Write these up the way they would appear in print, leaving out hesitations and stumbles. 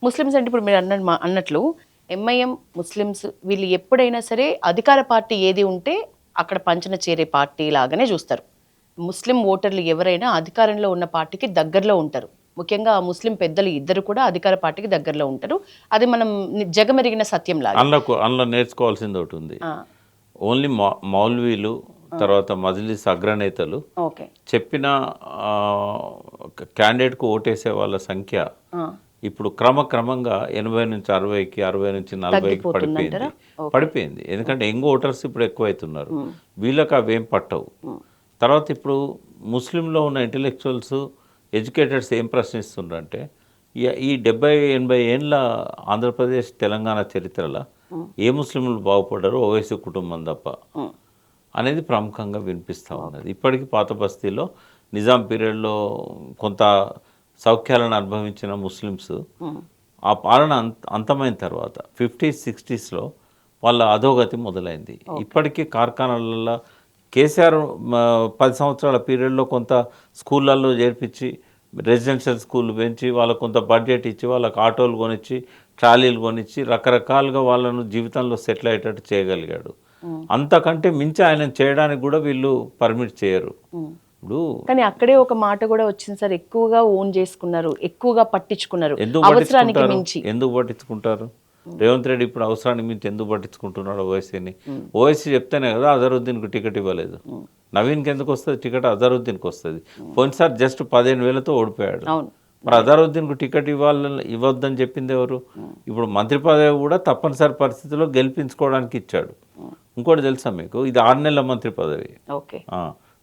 Muslims అంటే ఇప్పుడు మీరు అన్నట్లు ఎంఐఎం, ముస్లిమ్స్ వీళ్ళు ఎప్పుడైనా సరే అధికార పార్టీ ఏది ఉంటే అక్కడ పంచన చేరే పార్టీ లాగానే చూస్తారు. ముస్లిం ఓటర్లు ఎవరైనా అధికారంలో ఉన్న పార్టీకి దగ్గరలో ఉంటారు. ముఖ్యంగా ముస్లిం పెద్దలు ఇద్దరు కూడా అధికార పార్టీకి దగ్గరలో ఉంటారు. అది మనం జగమెరిగిన సత్యం లాగా. అందులో నేర్చుకోవాల్సింది ఒకటి ఉంది. ఓన్లీ మౌల్వీలు తర్వాత మజ్లిస్ అగ్రనేతలు చెప్పిన క్యాండిడేట్కు ఓటేసే వాళ్ళ సంఖ్య ఇప్పుడు క్రమక్రమంగా 80 నుంచి 60కి 60 నుంచి 40కి పడిపోయింది. ఎందుకంటే యంగ్ ఓటర్స్ ఇప్పుడు ఎక్కువైతున్నారు. వీళ్ళకి అవేం పట్టవు. తర్వాత ఇప్పుడు ముస్లింలో ఉన్న ఇంటెలెక్చువల్స్ ఎడ్యుకేటెడ్స్ ఏం ప్రశ్నిస్తున్నారంటే ఈ 70-80 ఏళ్ళ ఆంధ్రప్రదేశ్ తెలంగాణ చరిత్రలో ఏ ముస్లింలు బాగుపడ్డారో ఓవైసీ కుటుంబం తప్ప అనేది ప్రముఖంగా వినిపిస్తూ ఉన్నది. ఇప్పటికీ పాత బస్తీలో నిజాం పీరియడ్లో కొంత సౌఖ్యాలను అనుభవించిన ముస్లిమ్స్ ఆ పాలన అంతమైన తర్వాత 50s 60sలో వాళ్ళ అధోగతి మొదలైంది. ఇప్పటికీ కార్ఖానాలలో కేసీఆర్ 10 సంవత్సరాల పీరియడ్లో కొంత స్కూళ్ళల్లో చేర్పించి రెసిడెన్షియల్ స్కూల్ పెంచి వాళ్ళకు కొంత బడ్జెట్ ఇచ్చి వాళ్ళకి ఆటోలు కొనిచ్చి ట్రాలీలు కొనిచ్చి రకరకాలుగా వాళ్ళను జీవితంలో సెటిల్ అయ్యేటట్టు చేయగలిగాడు. అంతకంటే మించి ఆయన చేయడానికి కూడా వీళ్ళు పర్మిట్ చేయరు. కానీ అక్కడే ఒక మాట కూడా వచ్చింది సార్, ఎక్కువగా ఓన్ చేసుకున్నారు, ఎక్కువగా పట్టించుకున్నారు. అవసరానికి మించి ఎందుకు పట్టించుకుంటారు? రేవంత్ రెడ్డి ఇప్పుడు అవసరానికి మించి ఎందుకు పట్టించుకుంటున్నాడు ఓవైసీని? ఓవైసీ చెప్తేనే కదా అజరుద్దీన్కి టికెట్ ఇవ్వలేదు. నవీన్కి ఎందుకు వస్తుంది టికెట్? అజరుద్దీన్కి వస్తుంది. పోయినసారి జస్ట్ 15,000తో ఓడిపోయాడు. మరి అజరుద్దీన్కు టికెట్ ఇవ్వద్దని చెప్పింది ఎవరు? ఇప్పుడు మంత్రి పదవి కూడా తప్పనిసరి పరిస్థితుల్లో గెలిపించుకోవడానికి ఇచ్చాడు. ఇంకోటి తెలుసా మీకు, ఇది 6 నెలల మంత్రి పదవి,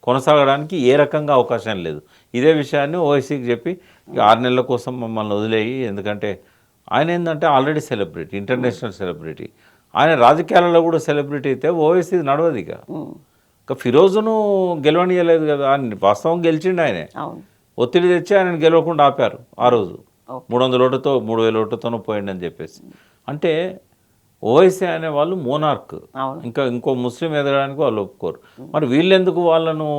కొనసాగడానికి ఏ రకంగా అవకాశం లేదు. ఇదే విషయాన్ని ఓవైసీకి చెప్పి 6 నెలల కోసం మమ్మల్ని వదిలేయి, ఎందుకంటే ఆయన ఏంటంటే ఆల్రెడీ సెలబ్రిటీ, ఇంటర్నేషనల్ సెలబ్రిటీ. ఆయన రాజకీయాలలో కూడా సెలబ్రిటీ అయితే ఓవైసీ నడవదు. ఇక ఫిరోజును గెలవనీయలేదు కదా, ఆయన వాస్తవం గెలిచిండు. ఆయనే ఒత్తిడి తెచ్చి ఆయన గెలవకుండా ఆపారు. ఆ రోజు 300 ఓటుతో 3,000 ఓటుతోనూ పోయిండని చెప్పేసి. అంటే ఓవైసీ అనే వాళ్ళు మోనార్క్, ఇంకో ముస్లిం ఎదగడానికి వాళ్ళు ఒప్పుకోరు. మరి వీళ్ళెందుకు వాళ్ళను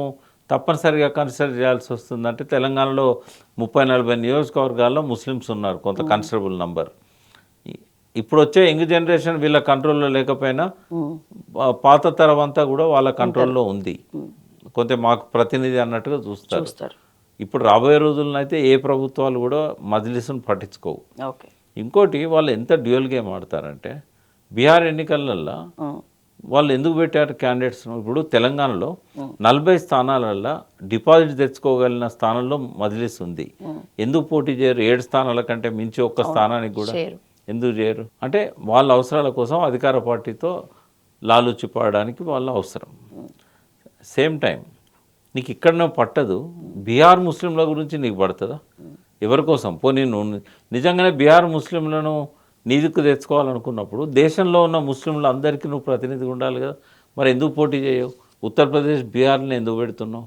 తప్పనిసరిగా కన్సిడర్ చేయాల్సి వస్తుందంటే తెలంగాణలో 30-40 నియోజకవర్గాల్లో ముస్లిమ్స్ ఉన్నారు, కొంత కన్సిడరబుల్ నంబర్. ఇప్పుడు వచ్చే యంగ్ జనరేషన్ వీళ్ళ కంట్రోల్లో లేకపోయినా పాత తరం అంతా కూడా వాళ్ళ కంట్రోల్లో ఉంది. కొంత మాకు ప్రతినిధి అన్నట్టుగా చూస్తారు. ఇప్పుడు రాబోయే రోజుల్లో అయితే ఏ ప్రభుత్వాలు కూడా మజ్లిస్ను పట్టించుకోవు. ఇంకోటి వాళ్ళు ఎంత డ్యూయల్ గేమ్ ఆడతారంటే బీహార్ ఎన్నికలల్లో వాళ్ళు ఎందుకు పెట్టారు క్యాండిడేట్స్? ఇప్పుడు తెలంగాణలో 40 స్థానాలల్లో డిపాజిట్ తెచ్చుకోగలిగిన స్థానంలో మజ్లిస్ ఉంది. ఎందుకు పోటీ చేయరు? 7 స్థానాల కంటే మించి ఒక్క స్థానానికి కూడా ఎందుకు చేయరు? అంటే వాళ్ళ అవసరాల కోసం అధికార పార్టీతో లాలూచి పడడానికి వాళ్ళ అవసరం. సేమ్ టైం నీకు ఇక్కడనే పట్టదు, బీహార్ ముస్లింల గురించి నీకు పడుతుందా? ఎవరి కోసం? పోనీ నువ్వు నిజంగానే బీహార్ ముస్లింలను నీదికు తెచ్చుకోవాలనుకున్నప్పుడు దేశంలో ఉన్న ముస్లింలు అందరికీ నువ్వు ప్రతినిధిగా ఉండాలి కదా. మరి ఎందుకు పోటీ చేయవు? ఉత్తరప్రదేశ్, బీహార్ని ఎందుకు పెడుతున్నావు?